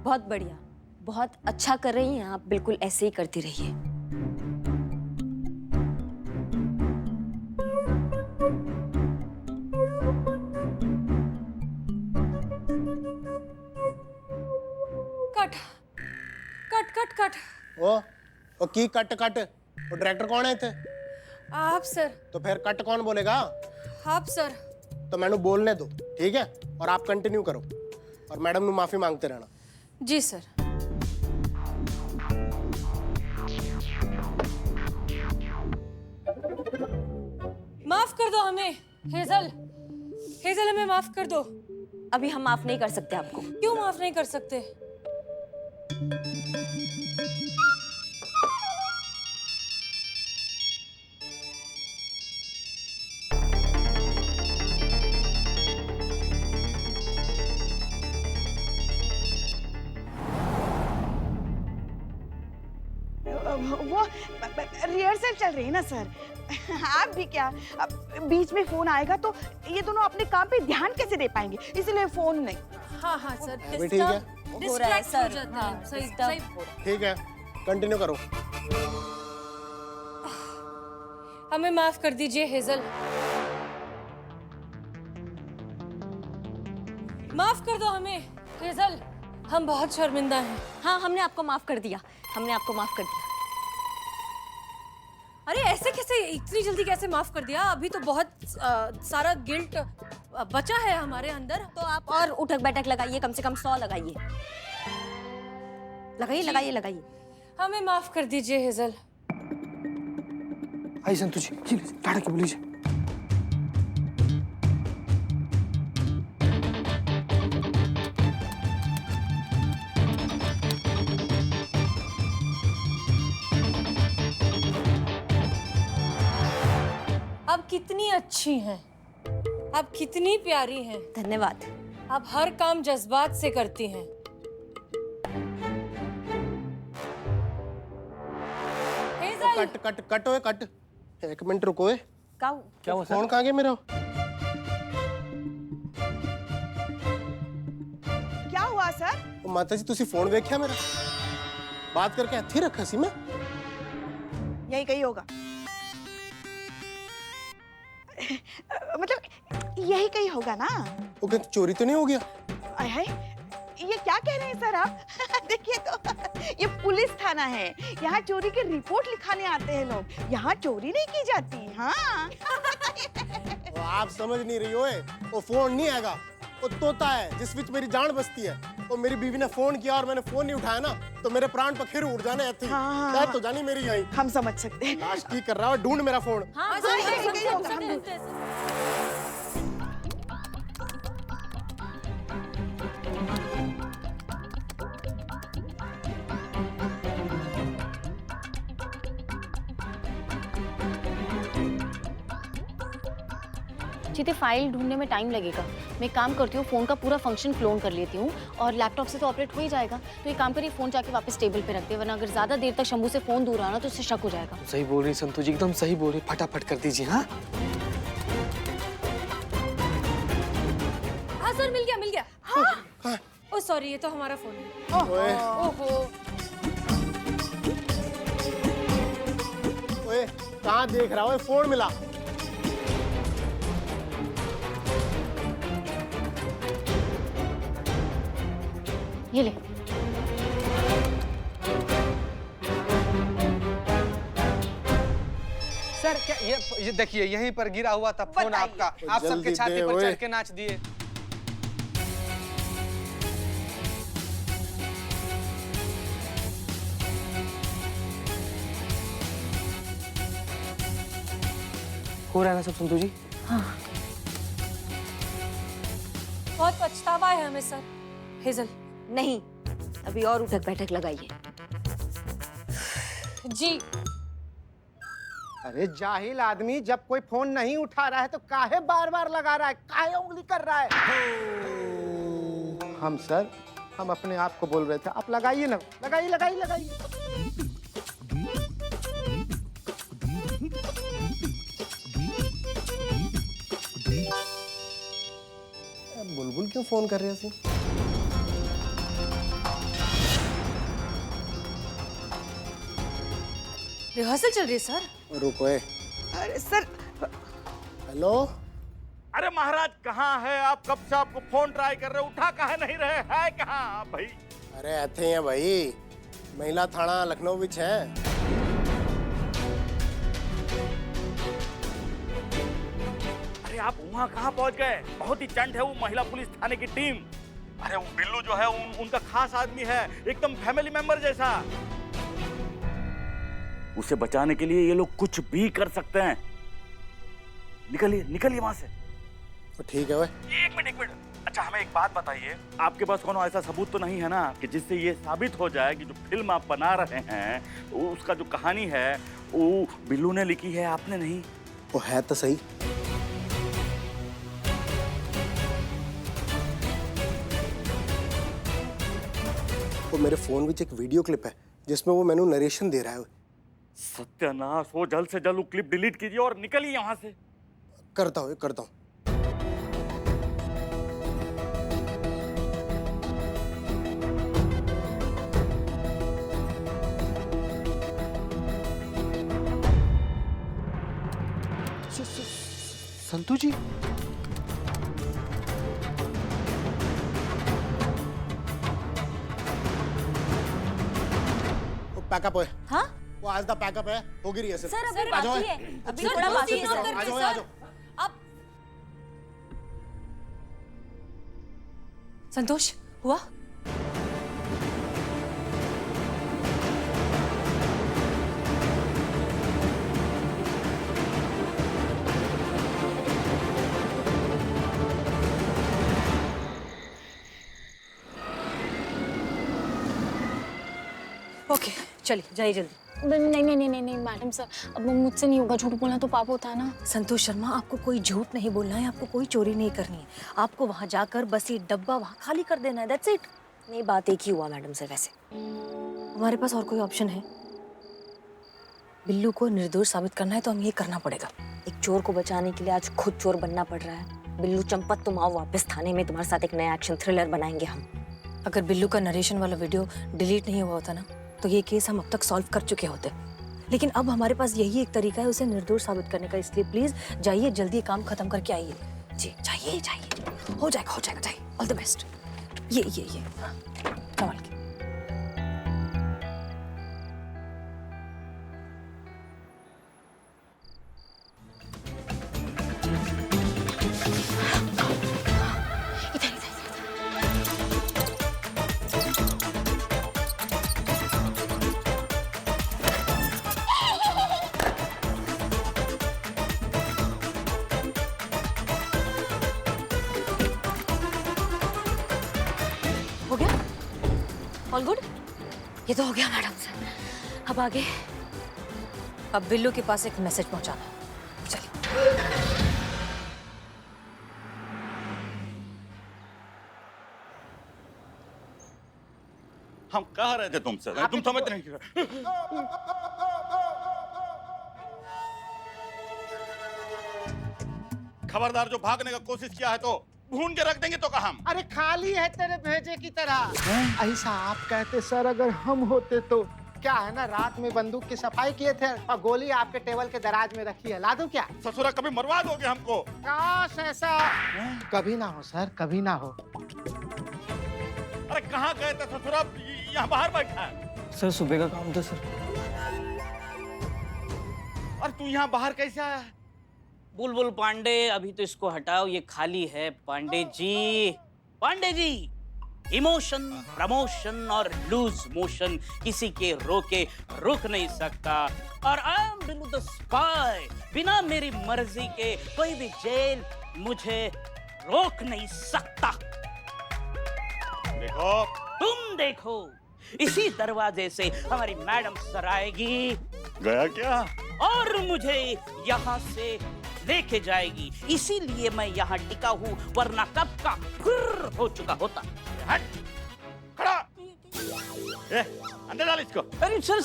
बहुत बढ़िया, बहुत अच्छा कर रही हैं आप, बिल्कुल ऐसे ही करती रहिए। Cut cut cut cut. Okay cut cut. वो डायरेक्टर कौन है थे? आप सर। तो फिर कट कौन बोलेगा? आप सर। तो मैंने बोलने दो, ठीक है? और आप कंटिन्यू करो और मैडम ने माफी मांगते रहना। जी सर। माफ कर दो हमें हेजल, हेजल हमें माफ कर दो। अभी हम माफ नहीं कर सकते आपको। क्यों माफ नहीं कर सकते? वो रिहर्सल चल रही है ना सर। आप भी क्या, बीच में फोन आएगा तो ये दोनों अपने काम पे ध्यान कैसे दे पाएंगे, इसलिए फोन नहीं। हाँ हाँ सर, अभी ठीक है? हो रहा है डिस्ट्रैक्ट हो सर। जाते हाँ, हैं। सही disturb सही। हो रहा है। ठीक है, कंटिन्यू करो। हमें माफ कर दीजिए हेजल। माफ कर दो हमें हेजल, हम बहुत शर्मिंदा हैं। हाँ, हमने आपको माफ कर दिया, हमने आपको माफ कर दिया। अरे ऐसे कैसे, इतनी जल्दी कैसे माफ कर दिया? अभी तो बहुत सारा गिल्ट बचा है हमारे अंदर। तो आप और उठक बैठक लगाइए, कम से कम 100 लगाइए। लगाइए लगाइए लगाइए। हमें माफ कर दीजिए हेजल। आई संतोष जी, टाटा के बोलिए। आप कितनी अच्छी हैं, आप कितनी प्यारी हैं, धन्यवाद। आप हर काम जज्बात से करती हैं। हेजल, कट कट कट ओए कट। एक मिनट रुको। क्या हुआ फोन कहाँ गया मेरा? क्या हुआ सर? माता जी तुसी फोन देखा मेरा? बात करके हथी रखा सी मैं। यही कहीं होगा। मतलब यही कहीं होगा ना? वो कहते चोरी तो नहीं हो गया? आय हाय, ये क्या कह रहे हैं सर आप? देखिए तो, ये पुलिस थाना है, यहाँ चोरी की रिपोर्ट लिखाने आते हैं लोग, यहाँ चोरी नहीं की जाती। हाँ। वो आप समझ नहीं रही हो। वो फोन नहीं आएगा, वो तोता है जिस विच मेरी जान बसती है। वो मेरी बीवी ने फोन किया और मैंने फोन नहीं उठाया ना, तो मेरे प्राण पखेरु उड़ जाने ऐसे। हाँ। तो जानी मेरी यहीं। हम समझ सकते हैं। लाश की कर रहा है, ढूंढ मेरा फोन। हाँ, हाँ, सही सही, है, सही, सही है। सही, सही, सही, सही। जीते फाइल ढूंढने में टाइम लगेगा। मैं एक काम करती हूँ, फ़ोन का पूरा फंक्शन क्लोन कर लेती हूँ और लैपटॉप से तो ऑपरेट हो ही जाएगा। तो एक काम करिए, फ़ोन जाके वापस टेबल पे रख दे, वरना अगर ज़्यादा देर तक शंभू से फ़ोन दूर रहा ना तो उससे शक हो जाएगा। सही बोल रही संतोष जी, एकदम सही बोल रही। फटाफट कर दीजिए। हाँ हाँ सर, मिल गया मिल गया। हाँ। ओ सॉरी, ये तो हमारा फोन है। ओए, ओहो। ओए, कहाँ देख रहा हो? फोन मिला। ये ले। सर, क्या ये देखिए, यहीं पर गिरा हुआ था फोन आपका। आप सबके जल्दी छाती दे, पर ओए। चढ़ के नाच दिए। हो रहा है ना सब संतोष जी? बहुत पछतावा है हमें सर। हेजल। नहीं, अभी और उठक बैठक लगाइए। जी। अरे जाहिल आदमी, जब कोई फोन नहीं उठा रहा है तो काहे बार बार लगा रहा है, काहे उंगली कर रहा है? हम सर, हम अपने आप को बोल रहे थे, आप लगाइए ना, लगाइए लगाइए लगाइए। बुलबुल क्यों फोन कर रही है? रिहर्सल चल रही है सर। रुको ए। अरे सर, हेलो। अरे महाराज कहाँ है आप? कब से आपको फोन ट्राई कर रहे, उठा काहे नहीं रहे? है कहाँ आप भाई? अरे ऐसे ही है भाई, महिला थाना लखनऊ विच है। अरे आप वहाँ कहाँ पहुँच गए? बहुत ही चंट है वो महिला पुलिस थाने की टीम। अरे वो बिल्लू जो है उनका खास आदमी है, एकदम फैमिली मेंबर जैसा। उसे बचाने के लिए ये लोग कुछ भी कर सकते हैं। निकलिए निकलिए वहां से। तो ठीक है भाई। एक मिनट। अच्छा हमें एक बात बताइए, आपके पास कोनो ऐसा सबूत तो नहीं है ना कि जिससे ये साबित हो जाए कि जो फिल्म आप बना रहे हैं उसका जो कहानी है वो बिल्लू ने लिखी है, आपने नहीं? वो है तो सही। वो मेरे फोन में एक वीडियो क्लिप है जिसमें वो मैंने नरेशन दे रहा है। सत्यानाश हो, जल्द से जल्द वो क्लिप डिलीट कीजिए और निकलिए यहाँ से। करता हूँ। संतू जी, वो पैकअप है। हाँ वो आज दा पैकअप है, होगी रही है सर, अभी आ जाओ। बाकी है, अभी सर, थोड़ा बाकी है इग्नोर सर। करके आ जाओ, सर। आ जाओ। आप संतोष हुआ? ओके चलिए जाइए जल्दी। नहीं मैडम सर, अब मुझसे नहीं होगा, झूठ बोलना तो पाप होता है ना। संतोष शर्मा, आपको कोई झूठ नहीं बोलना है, आपको कोई चोरी नहीं करनी है। आपको वहां जाकर बस ये डब्बा वहां खाली कर देना है, दैट्स इट। नहीं, बात एक ही हुआ मैडम सर। वैसे हमारे पास और कोई ऑप्शन है? बिल्लू को निर्दोष साबित करना है तो हमें ये करना पड़ेगा। एक चोर को बचाने के लिए आज खुद चोर बनना पड़ रहा है। बिल्लू चंपत, तुम आओ वापस थाने में, तुम्हारे साथ एक नया एक्शन थ्रिलर बनाएंगे हम। अगर बिल्लू का नरेशन वाला वीडियो डिलीट नहीं हुआ होता ना तो ये केस हम अब तक सॉल्व कर चुके होते। लेकिन अब हमारे पास यही एक तरीका है उसे निर्दोष साबित करने का, इसलिए प्लीज जाइए, जल्दी काम खत्म करके आइए। जी जाइए, हो जाएगा, जाइए। All the best. ये हाँ, संभाल के। हो गया? All good? ये तो हो गया मैडम सर। अब आगे? अब बिल्लू के पास एक मैसेज पहुंचाना है। चलिए। हम कह रहे थे तुमसे, तुम समझ नहीं। खबरदार, जो भागने का कोशिश किया है तो भून के रख देंगे तो कहा हम। अरे खाली है तेरे भेजे की तरह। ऐसा आप कहते सर, अगर हम होते तो क्या है ना, रात में बंदूक की सफाई किए थे और गोली आपके टेबल के दराज में रखी है, ला दूं क्या? ससुरा कभी मरवा दोगे हमको? काश ऐसा कभी ना हो सर, कभी ना हो। अरे कहाँ गए थे ससुरा? यहाँ बाहर बैठा है। सर सुबह का काम था सर। और तू यहाँ बाहर कैसे आया? बुलबुल पांडे, अभी तो इसको हटाओ, ये खाली है। पांडे जी, इमोशन, प्रमोशन और लूज मोशन किसी के रोके रुक नहीं सकता। और I am Billu the spy, बिना मेरी मर्जी के कोई भी जेल मुझे रोक नहीं सकता। देखो, तुम देखो, इसी दरवाजे से हमारी मैडम सर आएगी गया क्या? और मुझे यहाँ से लेके जाएगी। इसीलिए मैं यहाँ टिका हूँ, वरना कब का फुर्र हो चुका होता। हट, खड़ा। ए, अंदर डाल इसको। अरे सर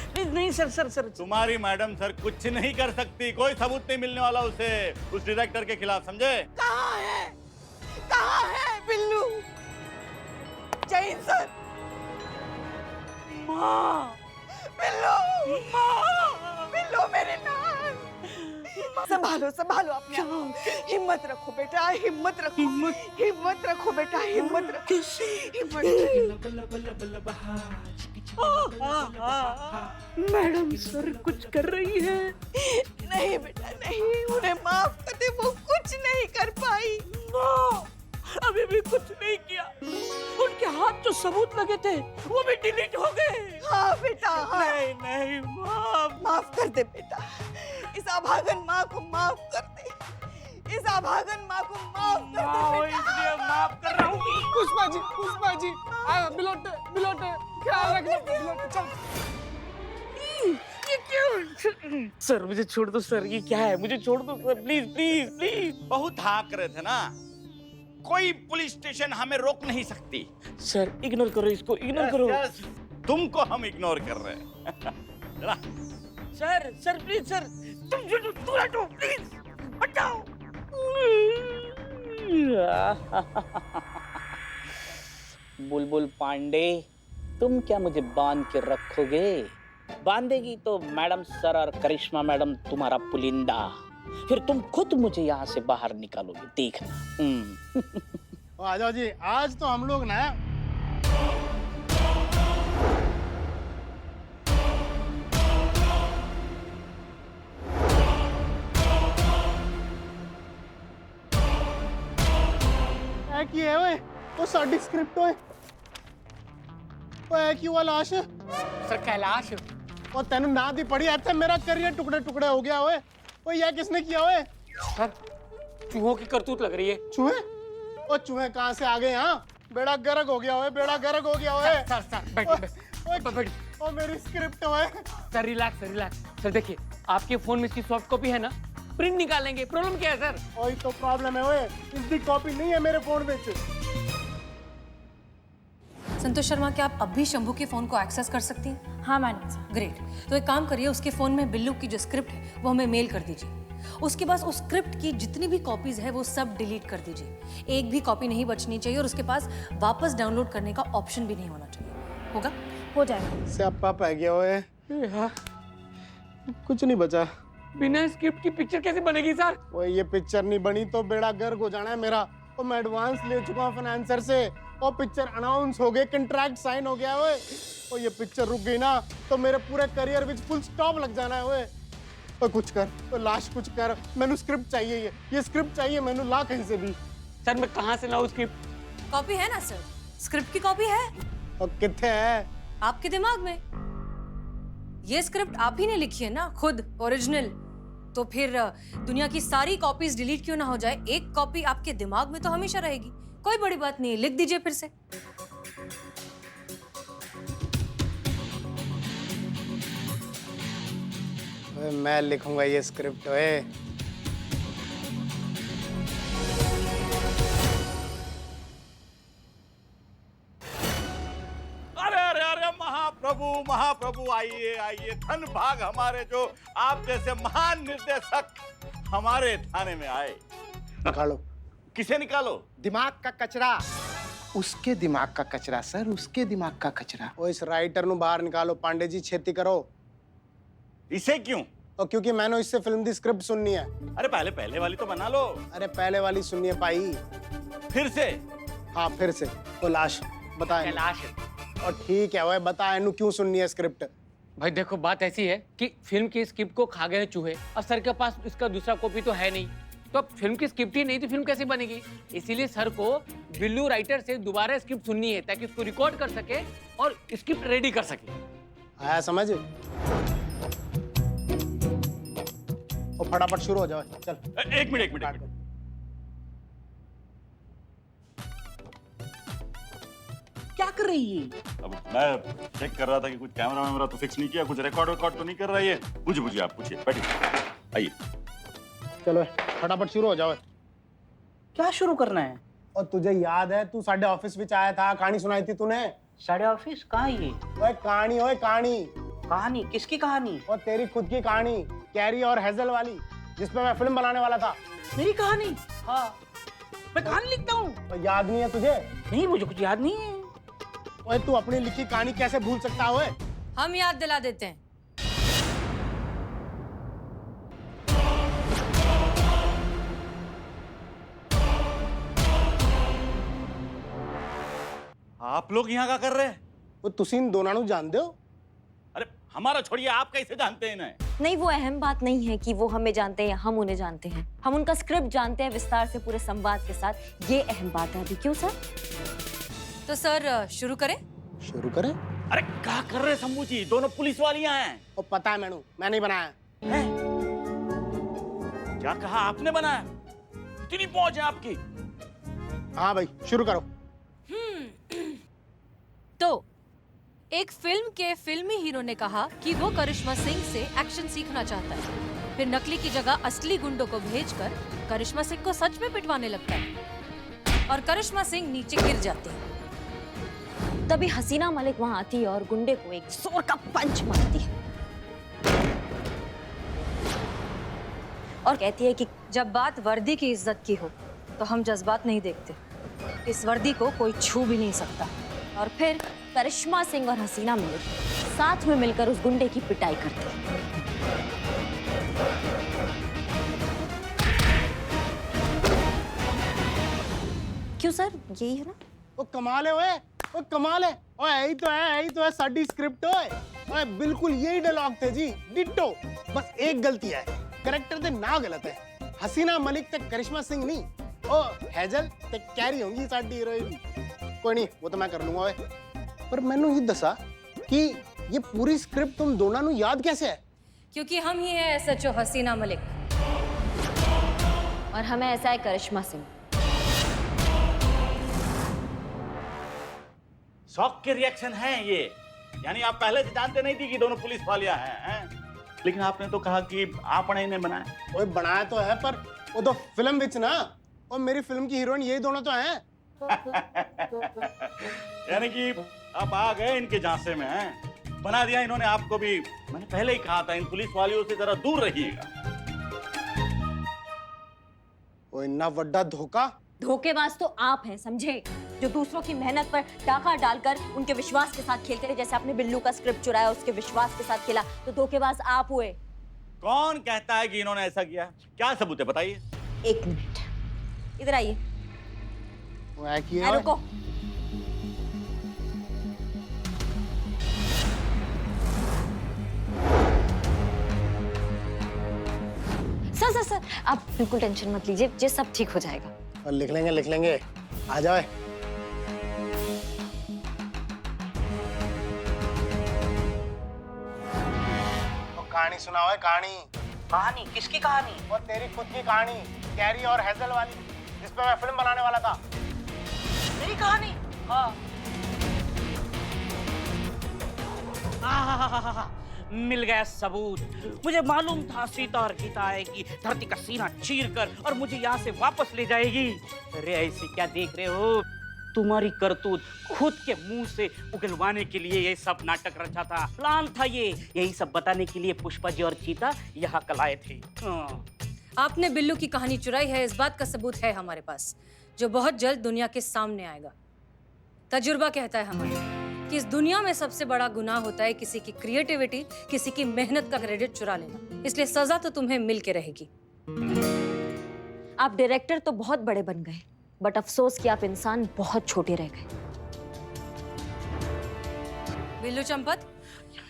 प्लीज नहीं सर। तुम्हारी मैडम सर कुछ नहीं कर सकती, कोई सबूत नहीं मिलने वाला उसे, उस डायरेक्टर के खिलाफ, समझे? कहाँ है बिल्लू? जय हिंद सर। माँ, बिल्लू बिल्लू मेरे नान। संभालो संभालो अपने आप को। हिम्मत रखो बेटा, हिम्मत रखो, हिम्मत रखो बेटा, हिम्मत रखो, हिम्मत। मैडम सर कुछ कर रही है। नहीं बेटा नहीं, उन्हें माफ कर दे, वो कुछ नहीं कर पाई। अभी भी कुछ नहीं किया। उनके हाथ जो सबूत लगे थे वो भी डिलीट हो गए। हाँ बेटा हाँ। नहीं नहीं माफ कर दे बेटा, इस अभागन माँ को माफ कर दे, इस अभागन माँ को माफ कर दे बेटा। इसलिए माफ कर रहा हूँ। पुष्पा जी बिलोटे ख्याल रखना, बिलोटे चल। ये क्यों? सर मुझे छोड़ दो सर, ये क्या है? मुझे छोड़ दो सर, प्लीज प्लीज प्लीज। बहुत हाँक रहे थे ना, कोई पुलिस स्टेशन हमें रोक नहीं सकती। सर इग्नोर करो इसको, इग्नोर करो। यस, तुमको हम इग्नोर कर रहे हैं। चला। सर सर प्लीज सर, तुम हटो प्लीज, हटाओ। बुलबुल पांडे, तुम क्या मुझे बांध के रखोगे? बांधेगी तो मैडम सर और करिश्मा मैडम तुम्हारा पुलिंदा, फिर तुम खुद मुझे यहाँ से बाहर निकालोगे, देखना। आ जाओ जी, आज तो हम लोग ना की है ओए, वो साडी स्क्रिप्ट ओए, वो है की वो लाश है सर कैलाश, वो तेन ना दी पड़ी है, मेरा करियर टुकड़े टुकड़े हो गया ओए। वो ये किसने किया ओए? सर चूहों की करतूत लग रही है। चूहे? वो चूहे कहाँ से आ गए यहाँ? बेड़ा गर्क हो गया ओए, बेड़ा गर्क हो गया ओए। सर बैठिए। ओ मेरी स्क्रिप्ट ओए। Sir relax. सर देखिए, आपके फोन में इसकी सॉफ्ट कॉपी है ना, प्रिंट निकालेंगे। प्रॉब्लम क्या है सर? वही तो प्रॉब्लम है ओए, इसकी कॉपी नहीं है मेरे फोन में। संतोष शर्मा, क्या आप अब भी शंभू के फोन को एक्सेस कर सकती हैं? हाँ मैडम। ग्रेट। तो एक काम करिए, उसके फोन में बिल्लू की जो स्क्रिप्ट है वो हमें मेल कर दीजिए। उसके पास उस स्क्रिप्ट की जितनी भी कॉपीज है वो सब डिलीट कर दीजिए। एक भी कॉपी नहीं बचनी चाहिए और उसके पास वापस डाउनलोड करने का ऑप्शन भी नहीं होना चाहिए। होगा? हो जाएगा। स्यापा पै गया ओए, कुछ नहीं बचा। बिना स्क्रिप्ट की पिक्चर कैसे बनेगी सर? ओए ये पिक्चर नहीं बनी तो बेड़ा गर्क हो जाना है मेरा। और मैं एडवांस ले चुका हूँ फाइनेंसर से, और पिक्चर अनाउंस हो गए, कंट्रैक्ट साइन हो गया ओए। और ये पिक्चर रुक गई ना तो मेरे पूरे करियर विच फुल स्टॉप लग जाना है ओए। और कुछ कर, तो लाश कुछ कर, मैंने स्क्रिप्ट चाहिए, ये स्क्रिप्ट चाहिए, मैंने ला कहीं से भी। सर मैं कहाँ से लाऊं स्क्रिप्ट? कॉपी है ना सर? स्क्रिप्ट की कॉपी है? और कितने है? आपके दिमाग में। ये स्क्रिप्ट आप ही ने लिखी है ना, खुद ओरिजिनल। तो फिर दुनिया की सारी कॉपीज डिलीट क्यों ना हो जाए, एक कॉपी आपके दिमाग में तो हमेशा रहेगी। कोई बड़ी बात नहीं, लिख दीजिए फिर से। मैं लिखूंगा ये स्क्रिप्ट ओए। अरे अरे अरे महाप्रभु आइए आइए, धन भाग हमारे जो आप जैसे महान निर्देशक हमारे थाने में आए। निकालो। किसे निकालो? दिमाग का कचरा। उसके दिमाग का कचरा सर, उसके दिमाग का कचरा। ओ इस राइटर नु बाहर निकालो, पांडे जी छेती करो। इसे क्यों? और क्योंकि मैंने इससे फिल्म दी स्क्रिप्ट सुननी है। अरे पहले वाली तो बना लो। अरे पहले वाली सुननी है पाई। फिर से? हाँ फिर से। वो लाश बताए। कैलाश। और ठीक है, वह बताए नु क्यों सुननी है स्क्रिप्ट। भाई देखो, बात ऐसी है कि फिल्म की स्क्रिप्ट को खा गए चूहे, और सर के पास इसका दूसरा कॉपी तो है नहीं, तो अब फिल्म की स्क्रिप्ट ही नहीं तो फिल्म कैसे बनेगी? इसीलिए सर को बिल्लू राइटर से दोबारा स्क्रिप्ट सुननी है ताकि उसको रिकॉर्ड कर सके और स्क्रिप्ट रेडी कर सके। आया समझ? और फटाफट शुरू हो जाओ, चल। एक मिनट। क्या कर रही है? अब मैं चेक कर रहा था कि कुछ कैमरा वैमरा तो फिक्स नहीं किया, कुछ रिकॉर्ड तो नहीं कर रहा है। पूछिए आप, पूछिए, बैठिए, आइए। चलो फटाफट शुरू हो जाओ। क्या शुरू करना है? और तुझे याद है तू साढ़े ऑफिस में आया था, कहानी सुनाई थी तूने। साढ़े ऑफिस कहाँ ये? ओए कहानी, ओए कहानी। कहानी? किसकी कहानी? और तेरी खुद की कहानी, कैरी और हेजल वाली, जिसपे मैं फिल्म बनाने वाला था। मेरी कहानी? हाँ, मैं कहानी लिखता हूँ। और याद नहीं है तुझे? नहीं, मुझे कुछ याद नहीं है। ओए तू अपनी लिखी कहानी कैसे भूल सकता है? हम याद दिला देते हैं। आप लोग यहाँ क्या कर रहे हैं? वो तुसी इन दोनों ਨੂੰ ਜਾਣਦੇ ਹੋ? अरे हमारा छोड़िए, आप कैसे जानते हैं इन्हें? नहीं, वो अहम बात नहीं है कि वो हमें जानते हैं या हम उन्हें जानते हैं। हम उनका स्क्रिप्ट जानते हैं विस्तार से पूरे संवाद के साथ। ये अहम बात है अभी। क्यों सर? तो सर शुरू करें? शुरू करें? अरे क्या कर रहे हैं शंभू जी? दोनों पुलिस वालियां हैं। वो पता है मैनू, मैं नहीं बनाया। हैं? क्या कहा आपने बनाया? इतनी पहुंच है आपकी? हाँ भाई, शुरू करो। तो एक फिल्म के फिल्मी हीरो ने कहा कि वो करिश्मा सिंह से एक्शन सीखना चाहता है। फिर नकली की जगह असली गुंडों को भेजकर करिश्मा सिंह को सच में पिटवाने लगता है और करिश्मा सिंह नीचे गिर जाते हैं। तभी हसीना मलिक वहां आती है और गुंडे को एक जोर का पंच मारती है और कहती है कि जब बात वर्दी की इज्जत की हो तो हम जज्बात नहीं देखते। इस वर्दी को कोई छू भी नहीं सकता। और फिर करिश्मा सिंह और हसीना मलिक साथ में मिलकर उस गुंडे की पिटाई करते हैं। क्यों सर, यही है ना? वो कमाल है, ओए वो कमाल है। ओए यही तो है साडी स्क्रिप्ट। ओए बिल्कुल यही डायलॉग थे जी, डिट्टो। बस एक गलती है, कैरेक्टर दे ना गलत है। हसीना मलिक ते करिश्मा सिंह नहीं, ओ हैजल ते कैरी होंगी साडी हीरोइन। कोई नहीं, वो तो मैं कर लूंगा। ओए पर मैनू ये दसा कि ये पूरी स्क्रिप्ट तुम दोनों नु याद कैसे है? क्योंकि हम ही हैं एसएचओ हसीना मलिक और हमें ऐसा है करिश्मा सिंह। शॉक के रिएक्शन है ये, यानी आप पहले से जानते नहीं थी कि दोनों पुलिस वालियां हैं? लेकिन आपने तो कहा कि आपने इन्हें बनाया। ओए बनाया तो है, पर वो तो फिल्म विच ना, और मेरी फिल्म की हीरोइन यही दोनों तो हैं। यानी कि आप आ गए इनके झांसे में हैं? बना दिया इन्होंने आपको भी। मैंने पहले ही कहा था इन पुलिस वालियों से जरा दूर रहिएगा। ओ इतना बड़ा धोखा। धोखेबाज तो आप हैं, समझे? जो दूसरों की मेहनत पर डाका डालकर उनके विश्वास के साथ खेलते रहे। जैसे आपने बिल्लू का स्क्रिप्ट चुराया, उसके विश्वास के साथ खेला, तो धोखेबाज आप हुए। कौन कहता है कि इन्होंने ऐसा किया? क्या सबूत है, बताइए। एक मिनट, इधर आइए। वो है कि है। रुको। सर आप बिल्कुल टेंशन मत लीजिए, ये सब ठीक हो जाएगा। और लिख लेंगे। आ जाओ। कहानी सुनाओ है, कहानी? किसकी कहानी? और तेरी खुद की कहानी, कैरी और हैजल वाली, जिस पे मैं फिल्म बनाने वाला था। मेरी कहानी? हाँ। मिल गया सबूत। मुझे मालूम था सीता और गीता आएगी, धरती का सीना चीरकर और मुझे यहाँ से वापस ले जाएगी। अरे ऐसे क्या देख रहे हो? तुम्हारी करतूत खुद के मुंह से उगलवाने के लिए ये सब नाटक रचा था। प्लान था ये। यही सब बताने के लिए पुष्पा जी और चीता यहाँ कल आए थे। आपने बिल्लू की कहानी चुराई है, इस बात का सबूत है हमारे पास, जो बहुत जल्द दुनिया के सामने आएगा। तजुर्बा कहता है हमारे कि इस दुनिया में सबसे बड़ा गुनाह होता है किसी की क्रिएटिविटी, किसी की मेहनत का क्रेडिट चुरा लेना। इसलिए सजा तो तुम्हें मिल के रहेगी। आप डायरेक्टर तो बहुत बड़े बन गए, बट अफसोस कि आप इंसान बहुत छोटे रह गए। Billu Champat,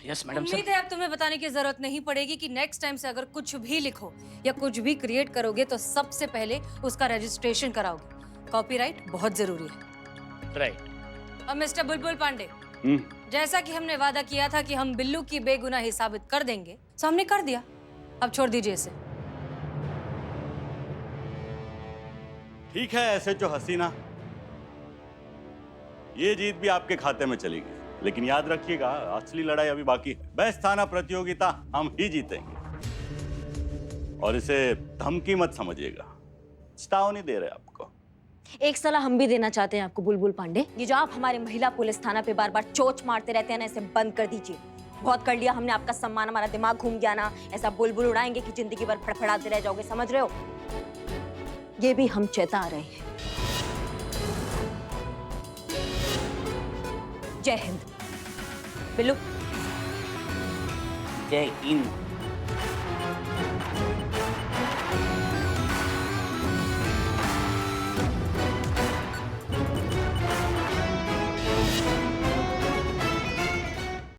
yes madam. उम्मीद है अब तुम्हें बताने की जरूरत नहीं पड़ेगी कि नेक्स्ट टाइम से अगर कुछ भी लिखो या कुछ भी क्रिएट करोगे तो सबसे पहले उसका रजिस्ट्रेशन कराओगे। कॉपीराइट बहुत जरूरी है। राइट। और मिस्टर बुलबुल पांडे, जैसा कि हमने वादा किया था कि हम बिल्लू की बेगुनाही साबित कर देंगे, तो हमने कर दिया। अब छोड़ दीजिए इसे। ठीक है ऐसे जो हसीना, ये जीत भी आपके खाते में चली गई, लेकिन याद रखिएगा असली लड़ाई अभी बाकी है। बेस्ट थाना प्रतियोगिता हम ही जीतेंगे, और इसे धमकी मत समझिएगा, चेतावनी दे रहे आपको। एक सलाह हम भी देना चाहते हैं आपको बुलबुल पांडे। ये जो आप हमारे महिला पुलिस थाना पे बार बार चोच मारते रहते हैं ना, इसे बंद कर दीजिए। बहुत कर लिया हमने आपका सम्मान, हमारा दिमाग घूम गया ना। ऐसा बुलबुल उड़ाएंगे कि जिंदगी भर फड़फड़ाते रह जाओगे, समझ रहे हो? ये भी हम चेता रहे हैं। जय हिंद। बिल्लू जय हिंद।